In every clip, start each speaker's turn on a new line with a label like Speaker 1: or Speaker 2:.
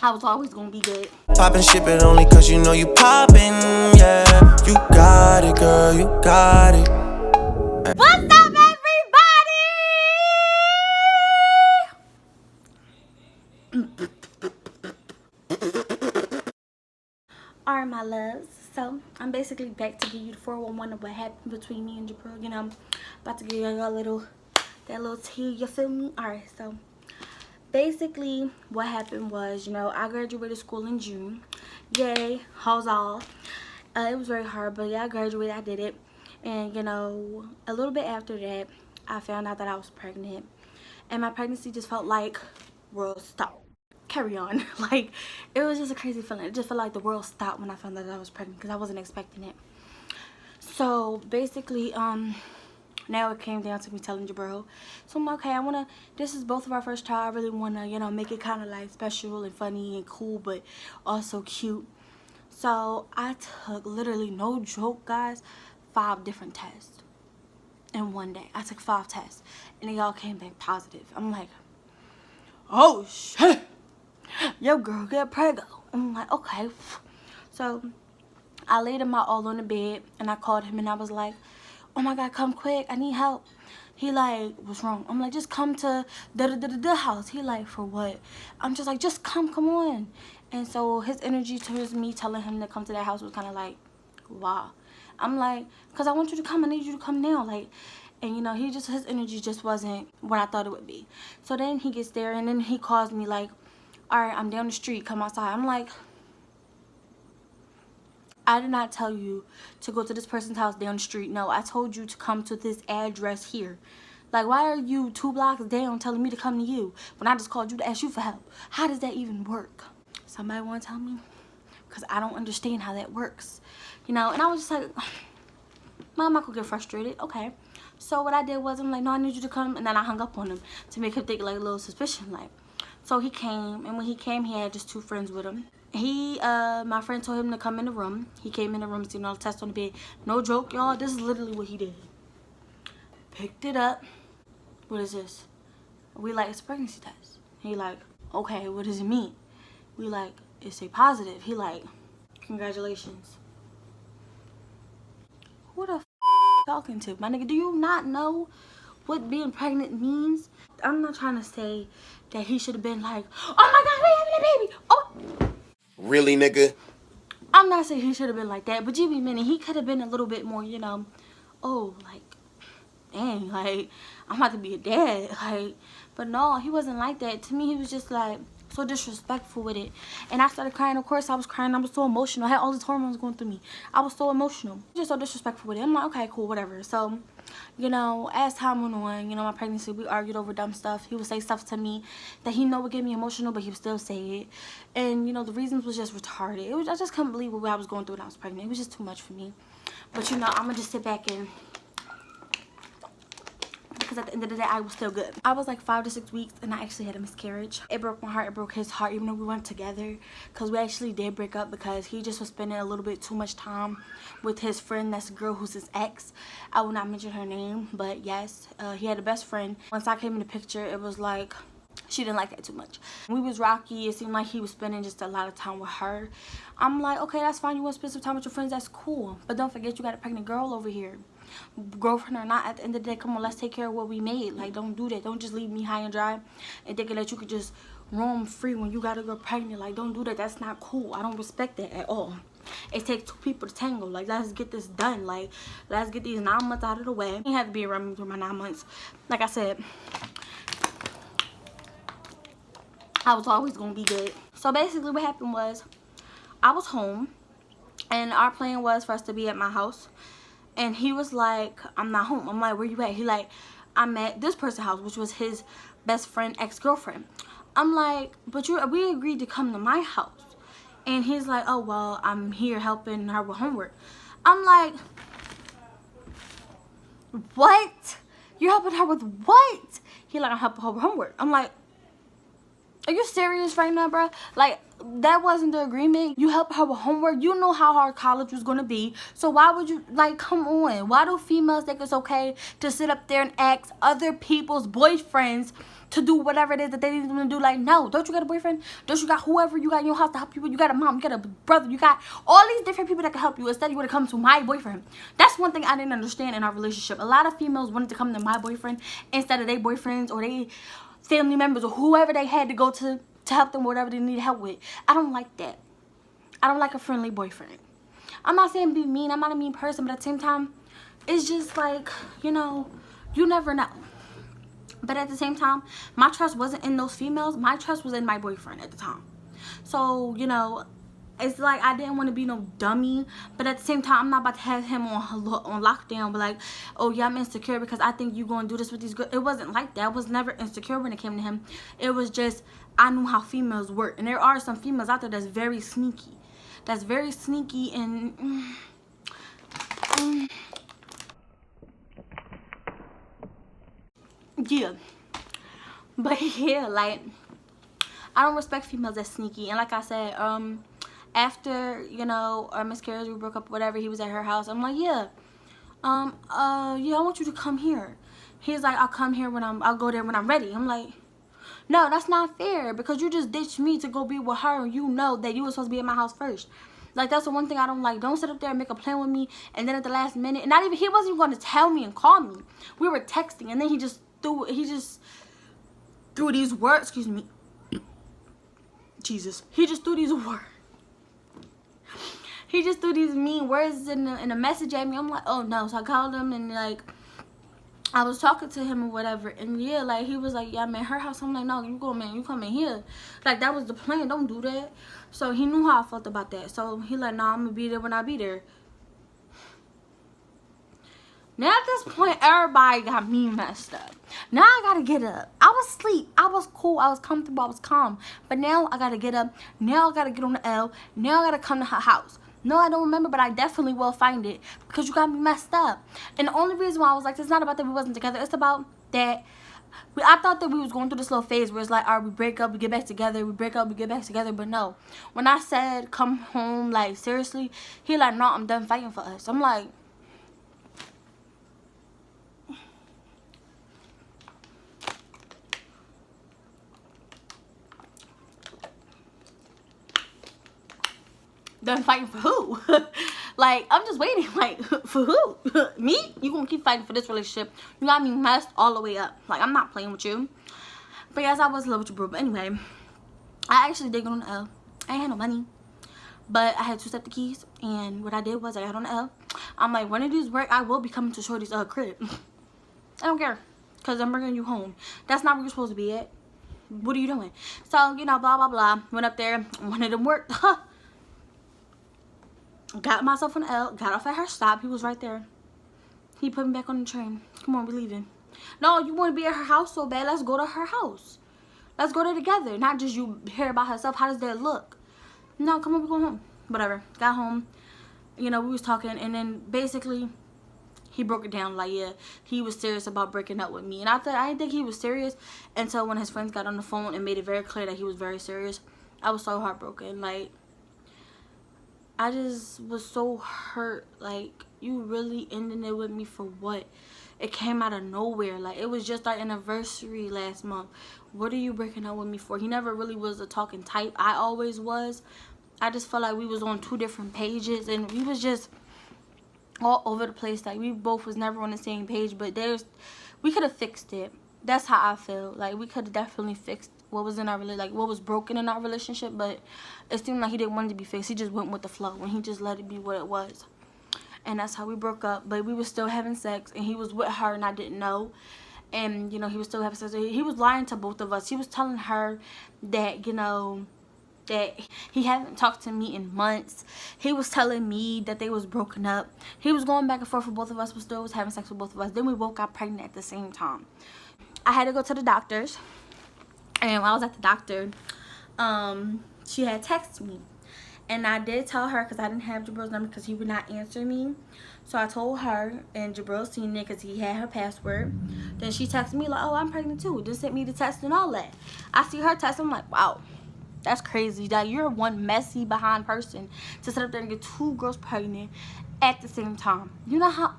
Speaker 1: I was always gonna be good.
Speaker 2: Poppin' ship it only cause you know you poppin', yeah. You got it, girl, you got it.
Speaker 1: What's up, everybody? Alright, my loves. So, I'm basically back to give you the 411 of what happened between me and Briel. You know, I'm about to give you that little tea, you feel me? Alright, so basically what happened was, you know, I graduated school in June. Yay, huzzah. It was very hard, but yeah, I graduated, I did it. And you know, a little bit after that, I found out that I was pregnant, and my pregnancy just felt like world stopped. Carry on. Like, it was just a crazy feeling. It just felt like the world stopped when I found out that I was pregnant, because I wasn't expecting it. So basically, now it came down to me telling Jabril. So I'm like, okay, this is both of our first child. I really wanna, you know, make it kind of like special and funny and cool, but also cute. So I took, literally, no joke, guys, 5 different tests in one day. I took 5 tests, and they all came back positive. I'm like, oh shit, yo girl, get pregnant. I'm like, okay. So I laid him out all on the bed, and I called him, and I was like, oh my god, come quick, I need help. He like, what's wrong? I'm like, just come to the house. He like, for what? I'm just like, just come on. And so his energy towards me telling him to come to that house was kind of like, wow. I'm like, because I want you to come, I need you to come now. Like, and you know, his energy just wasn't what I thought it would be. So then he gets there, and then he calls me like, all right, I'm down the street, come outside. I'm like, I did not tell you to go to this person's house down the street. No, I told you to come to this address here. Like, why are you 2 blocks down telling me to come to you when I just called you to ask you for help? How does that even work? Somebody want to tell me? Because I don't understand how that works. You know, and I was just like, Mom, I could get frustrated. Okay. So what I did was, I'm like, no, I need you to come. And then I hung up on him to make him think like a little suspicion. Like, so he came, and when he came, he had just 2 friends with him. My friend told him to come in the room. He came in the room, seen all the tests on the bed. No joke, y'all. This is literally what he did. Picked it up. What is this? We like, it's a pregnancy test. He like, okay, what does it mean? We like, it's a positive. He like, congratulations. Who the f talking to? My nigga, do you not know what being pregnant means? I'm not trying to say that he should have been like, oh my god, we having a baby. Oh.
Speaker 2: Really, nigga?
Speaker 1: I'm not saying he should have been like that, but you be meaning he could have been a little bit more, you know, oh, like, dang, like, I'm about to be a dad, like, but no, he wasn't like that. To me, he was just like so disrespectful with it, and I started crying. Of course I was crying. I was so emotional. I had all these hormones going through me. I was so emotional, just so disrespectful with it. I'm like, okay, cool, whatever. So, you know, as time went on, you know, my pregnancy, we argued over dumb stuff. He would say stuff to me that he know would get me emotional, but he would still say it. And you know, the reasons was just retarded. I just couldn't believe what I was going through when I was pregnant. It was just too much for me. But you know, I'm gonna just sit back and, because at the end of the day, I was still good. I was like 5 to 6 weeks, and I actually had a miscarriage. It broke my heart. It broke his heart, even though we weren't together, because we actually did break up because he just was spending a little bit too much time with his friend. That's a girl who's his ex. I will not mention her name, but yes, he had a best friend. Once I came in the picture, it was like she didn't like that too much. We was rocky. It seemed like he was spending just a lot of time with her. I'm like, okay, that's fine. You want to spend some time with your friends, that's cool, but don't forget you got a pregnant girl over here. Girlfriend or not, at the end of the day, come on, let's take care of what we made. Like, don't do that. Don't just leave me high and dry and thinking that you could just roam free when you got a girl pregnant. Like, don't do that. That's not cool. I don't respect that at all. It takes 2 people to tango. Like, let's get this done. Like, let's get these 9 months out of the way. He had to be around me through my 9 months. Like I said, I was always gonna be good. So basically what happened was, I was home, and our plan was for us to be at my house. And he was like, I'm not home. I'm like, where you at? He like, I'm at this person's house, which was his best friend, ex-girlfriend. I'm like, but we agreed to come to my house. And he's like, oh, well, I'm here helping her with homework. I'm like, what? You're helping her with what? He like, I'm helping her with homework. I'm like, are you serious right now, bro? Like, that wasn't the agreement. You helped her with homework. You know how hard college was gonna be. So why would you, like, come on? Why do females think it's okay to sit up there and ask other people's boyfriends to do whatever it is that they need them to do. Like, no, don't you got a boyfriend? Don't you got whoever you got in your house to help you? You got a mom, you got a brother, you got all these different people that can help you. Instead, you want to come to my boyfriend. That's one thing I didn't understand in our relationship. A lot of females wanted to come to my boyfriend instead of their boyfriends or they family members or whoever they had to go to help them with whatever they need help with. I don't like that. I don't like a friendly boyfriend. I'm not saying be mean. I'm not a mean person, but at the same time, it's just like, you know, you never know. But at the same time, my trust wasn't in those females. My trust was in my boyfriend at the time. So, you know, it's like I didn't want to be no dummy. But at the same time, I'm not about to have him on lockdown. But like, oh, yeah, I'm insecure because I think you're going to do this with these girls. It wasn't like that. I was never insecure when it came to him. It was just I knew how females work. And there are some females out there that's very sneaky. That's very sneaky and... yeah, but yeah, like I don't respect females that's sneaky. And like I said, after, you know, our miscarriage, we broke up, whatever, he was at her house. I'm like, yeah, yeah, I want you to come here. He's like, I'll come here when I'll go there when I'm ready. I'm like, no, that's not fair because you just ditched me to go be with her and you know that you were supposed to be at my house first. Like, that's the one thing I don't like. Don't sit up there and make a plan with me and then at the last minute, and not even, he wasn't even going to tell me and call me. We were texting and then he just threw these words, excuse me, Jesus, he just threw these words. He just threw these mean words in a message at me. I'm like, oh no. So I called him and like I was talking to him or whatever, and yeah, like he was like, yeah, I'm at her house. I'm like, no, you go, man, you come in here. Like that was the plan. Don't do that. So he knew how I felt about that. So he like, nah, I'm gonna be there when I be there. Now at this point, everybody got me messed up. Now I gotta get up. I was asleep. I was cool. I was comfortable. I was calm. But now I gotta get up. Now I gotta get on the L. Now I gotta come to her house. No, I don't remember, but I definitely will find it because you got me messed up. And the only reason why I was like, it's not about that we wasn't together. It's about that I thought that we was going through this little phase where it's like, all right, we break up, we get back together, we break up, we get back together. But no, when I said come home, like seriously, he like, no, I'm done fighting for us. I'm like, done fighting for who? Like, I'm just waiting, like, for who? Me? You gonna keep fighting for this relationship. You got me messed all the way up. Like, I'm not playing with you. But yes, I was in love with you, bro. But anyway, I actually did get on the L. I ain't had no money, but I had 2 sets of keys. And what I did was I got on the L. I'm like, when it does work, I will be coming to Shorty's crib. I don't care, because I'm bringing you home. That's not where you're supposed to be at. What are you doing? So, you know, blah, blah, blah. Went up there. One of them worked. Got myself on the L, got off at her stop. He was right there. He put me back on the train. Come on, we're leaving. No, you want to be at her house so bad. Let's go to her house. Let's go there together. Not just you here by herself. How does that look? No, come on, we're going home. Whatever. Got home. You know, we was talking. And then basically, he broke it down. Like, yeah, he was serious about breaking up with me. And I didn't think he was serious until when his friends got on the phone and made it very clear that he was very serious. I was so heartbroken. Like, I just was so hurt. Like, you really ended it with me for what? It came out of nowhere. Like, it was just our anniversary last month. What are you breaking up with me for? He never really was a talking type. I always was. I just felt like we was on 2 different pages. And we was just all over the place. Like, we both was never on the same page. But we could have fixed it. That's how I feel. Like, we could have definitely fixed what was in our like what was broken in our relationship, but it seemed like he didn't want it to be fixed. He just went with the flow and he just let it be what it was. And that's how we broke up. But we were still having sex and he was with her and I didn't know. And, you know, he was still having sex. He was lying to both of us. He was telling her that, you know, that he hadn't talked to me in months. He was telling me that they was broken up. He was going back and forth for both of us, but still was having sex with both of us. Then we both got pregnant at the same time. I had to go to the doctor's. And when I was at the doctor, she had texted me. And I did tell her because I didn't have Jabril's number because he would not answer me. So I told her, and Jabril seen it because he had her password. Then she texted me like, oh, I'm pregnant too. Just sent me the text and all that. I see her text. I'm like, wow, that's crazy. That you're one messy behind person to sit up there and get 2 girls pregnant at the same time. You know how...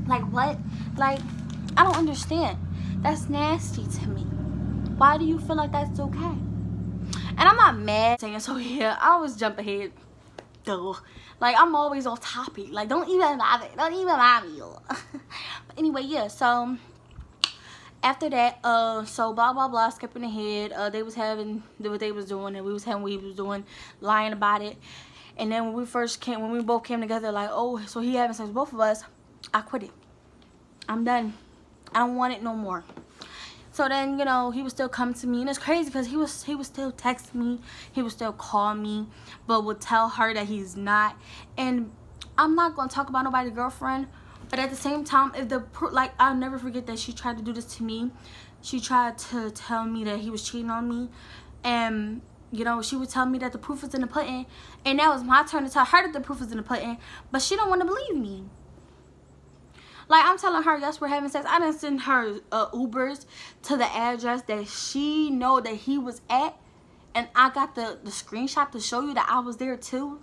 Speaker 1: Like, what? Like, I don't understand. That's nasty to me. Why do you feel like that's okay? And I'm not mad saying so. Yeah, I always jump ahead. Duh. Like, I'm always off topic. Like, don't even mind it. Don't even mind me. But anyway, yeah, so after that, so blah blah blah, skipping ahead, they was having what they was doing, and we was having what he was doing, lying about it. And then when we both came together, like, oh, so he having sex with both of us, I quit it. I'm done. I don't want it no more. So then, you know, he would still come to me, and it's crazy because he would still text me, he would still call me, but would tell her that he's not. And I'm not gonna talk about nobody's girlfriend, but at the same time, if I'll never forget that she tried to do this to me. She tried to tell me that he was cheating on me, and you know, she would tell me that the proof is in the pudding, and now it's my turn to tell her that the proof is in the pudding, but she don't want to believe me. Like, I'm telling her, yes, we're having sex. I done send her Ubers to the address that she know that he was at, and I got the screenshot to show you that I was there too.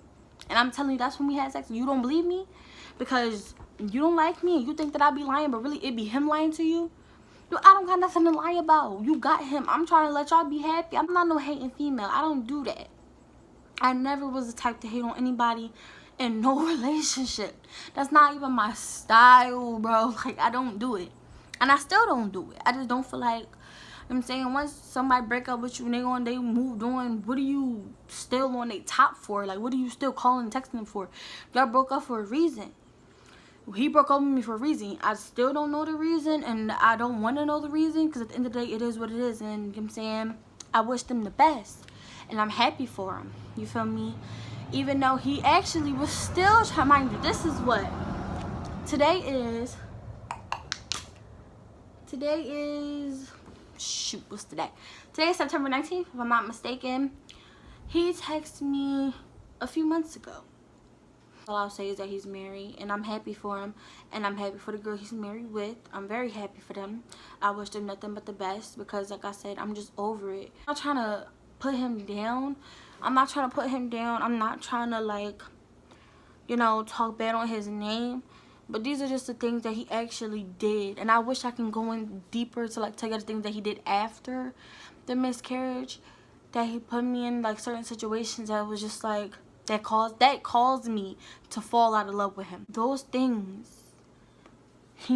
Speaker 1: And I'm telling you that's when we had sex. You don't believe me because you don't like me and you think that I be lying, but really it be him lying to you. Dude, I don't got nothing to lie about. You got him. I'm trying to let y'all be happy. I'm not no hating female. I don't do that. I never was the type to hate on anybody in no relationship. That's not even my style, bro. Like, I don't do it. And I still don't do it. I just don't feel like, you know what I'm saying, once somebody break up with you and they moved on, what are you still on their top for? Like, what are you still calling and texting them for? Y'all broke up for a reason. He broke up with me for a reason. I still don't know the reason, and I don't want to know the reason, because at the end of the day, it is what it is. And you know what I'm saying, I wish them the best, and I'm happy for him. You feel me? Even though he actually was still trying, mind you, this is what today is. Shoot, what's today? Today is September 19th, if I'm not mistaken. He texted me a few months ago. All I'll say is that he's married, and I'm happy for him, and I'm happy for the girl he's married with. I'm very happy for them. I wish them nothing but the best, because like I said, I'm just over it. I'm not trying to put him down. I'm not trying to, like, you know, talk bad on his name. But these are just the things that he actually did. And I wish I can go in deeper to, like, tell you the things that he did after the miscarriage. That he put me in, like, certain situations that was just, like, that caused me to fall out of love with him. Those things, I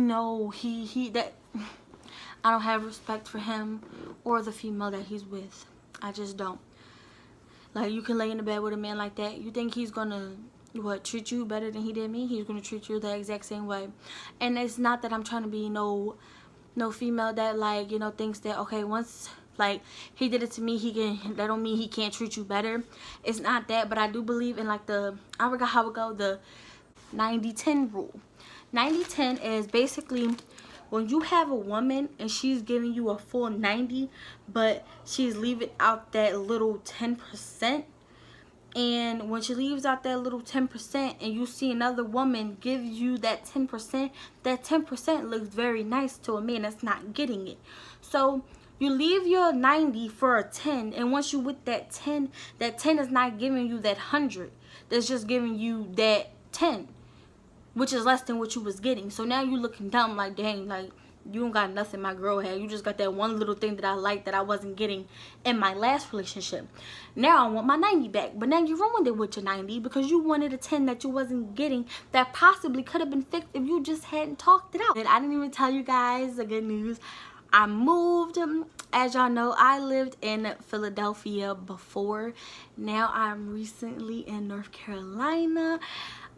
Speaker 1: don't have respect for him or the female that he's with. I just don't. Like, you can lay in the bed with a man like that. You think he's gonna, treat you better than he did me? He's gonna treat you the exact same way. And it's not that I'm trying to be no female that, like, you know, thinks that, okay, once, like, he did it to me, that don't mean he can't treat you better. It's not that, but I do believe in, like, I forgot how it go, the 90-10 rule. 90-10 is basically when you have a woman and she's giving you a full 90, but she's leaving out that little 10%. And when she leaves out that little 10% and you see another woman give you that 10%, that 10% looks very nice to a man that's not getting it. So you leave your 90 for a 10, and once you with that 10 is not giving you that 100. That's just giving you that 10, which is less than what you was getting. So now you looking dumb, like, dang, like, you don't got nothing my girl had. You just got that one little thing that I like that I wasn't getting in my last relationship. Now I want my 90 back. But now you ruined it with your 90 because you wanted a 10 that you wasn't getting that possibly could have been fixed if you just hadn't talked it out. And I didn't even tell you guys the good news. I moved. As y'all know, I lived in Philadelphia before. Now I'm recently in North Carolina.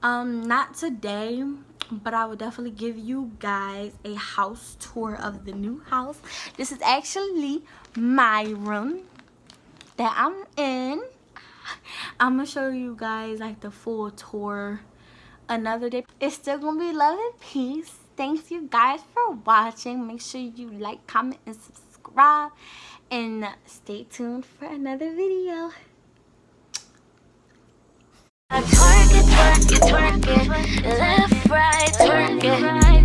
Speaker 1: Not today, but I will definitely give you guys a house tour of the new house. This is actually my room that I'm in. I'm gonna show you guys, like, the full tour another day. It's still gonna be love and peace. Thanks you guys for watching. Make sure you like, comment, and subscribe, and stay tuned for another video.
Speaker 3: Twerk it, twerk it, twerk it, left, right, twerk it.